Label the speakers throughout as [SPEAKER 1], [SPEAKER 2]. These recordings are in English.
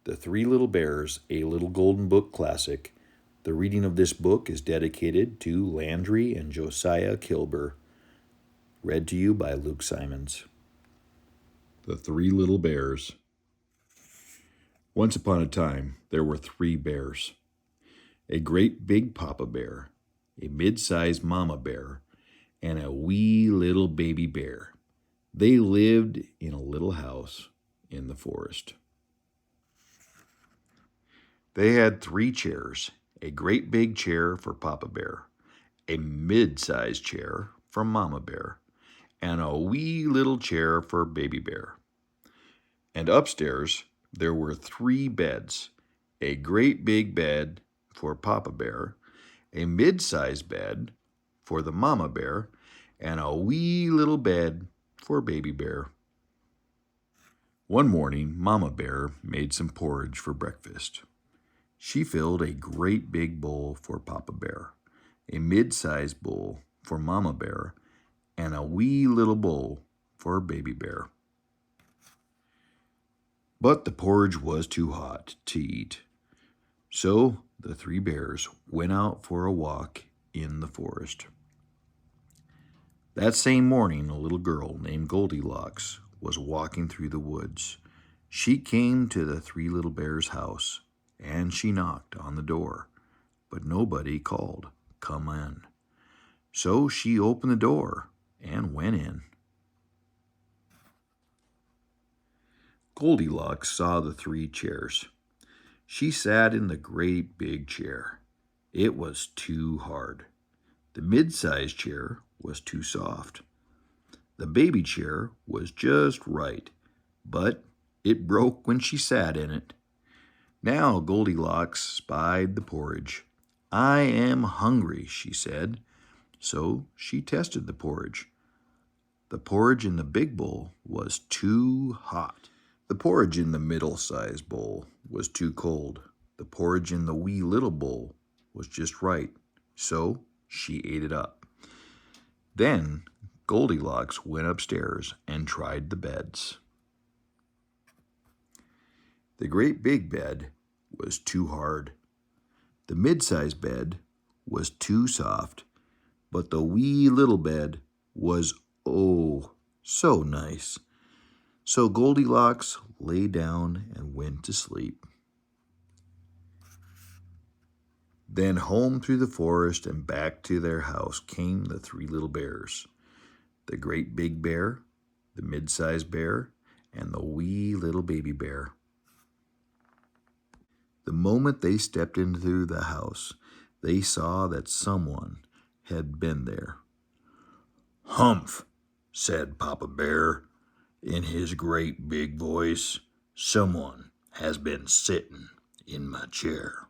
[SPEAKER 1] The Three Little Bears, a Little Golden Book classic. The reading of this book is dedicated to Landry and Josiah Kilber. Read to you by Luke Simons. The Three Little Bears. Once upon a time, there were three bears. A great big papa bear, a mid-sized mama bear, and a wee little baby bear. They lived in a little house in the forest. They had three chairs, a great big chair for Papa Bear, a mid-sized chair for Mama Bear, and a wee little chair for Baby Bear. And upstairs there were three beds, a great big bed for Papa Bear, a mid-sized bed for the Mama Bear, and a wee little bed for Baby Bear. One morning, Mama Bear made some porridge for breakfast. She filled a great big bowl for Papa Bear, a mid-sized bowl for Mama Bear, and a wee little bowl for Baby Bear. But the porridge was too hot to eat, so the three bears went out for a walk in the forest. That same morning, a little girl named Goldilocks was walking through the woods. She came to the three little bears' house, and she knocked on the door, but nobody called, "Come in." So she opened the door and went in. Goldilocks saw the three chairs. She sat in the great big chair. It was too hard. The mid-sized chair was too soft. The baby chair was just right, but it broke when she sat in it. Now Goldilocks spied the porridge. "I am hungry," she said. So she tested the porridge. The porridge in the big bowl was too hot. The porridge in the middle-sized bowl was too cold. The porridge in the wee little bowl was just right. So she ate it up. Then Goldilocks went upstairs and tried the beds. The great big bed was too hard. The mid-sized bed was too soft, but the wee little bed was, oh, so nice. So Goldilocks lay down and went to sleep. Then home through the forest and back to their house came the three little bears, the great big bear, the mid-sized bear, and the wee little baby bear. The moment they stepped into the house, they saw that someone had been there. "Humph," said Papa Bear in his great big voice. "Someone has been sitting in my chair."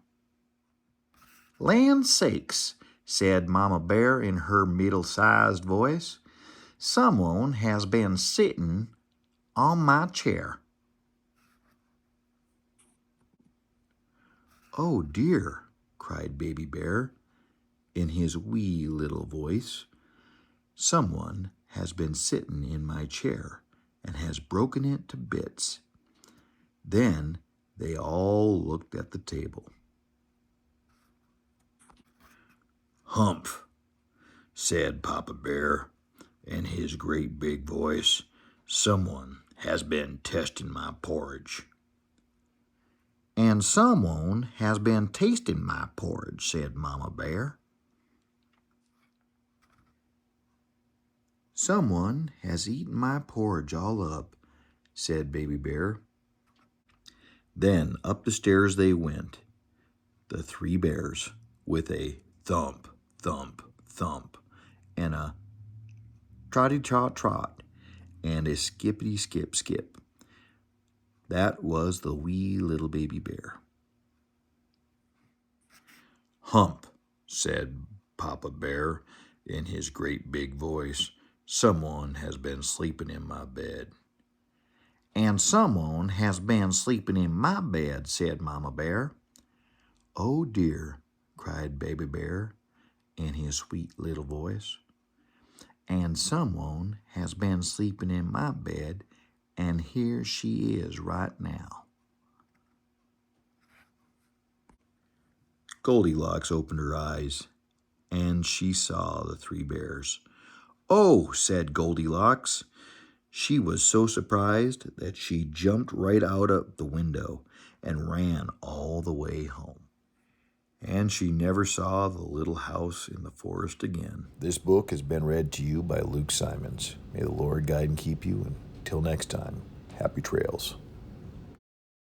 [SPEAKER 1] "Land sakes," said Mama Bear in her middle-sized voice. "Someone has been sitting on my chair." "Oh dear," cried Baby Bear in his wee little voice. "Someone has been sitting in my chair and has broken it to bits." Then they all looked at the table. "Humph," said Papa Bear in his great big voice. "Someone has been testing my porridge." "And someone has been tasting my porridge," said Mama Bear. "Someone has eaten my porridge all up," said Baby Bear. Then up the stairs they went, the three bears, with a thump, thump, thump, and a trotty-trot, trot, and a skippity-skip, skip. That was the wee little baby bear. "Hump," said Papa Bear in his great big voice. "Someone has been sleeping in my bed." "And someone has been sleeping in my bed," said Mama Bear. "Oh dear," cried Baby Bear in his sweet little voice. "And someone has been sleeping in my bed, and here she is right now." Goldilocks opened her eyes, and she saw the three bears. "Oh," said Goldilocks. She was so surprised that she jumped right out of the window and ran all the way home. And she never saw the little house in the forest again. This book has been read to you by Luke Simons. May the Lord guide and keep you. Until next time, happy trails.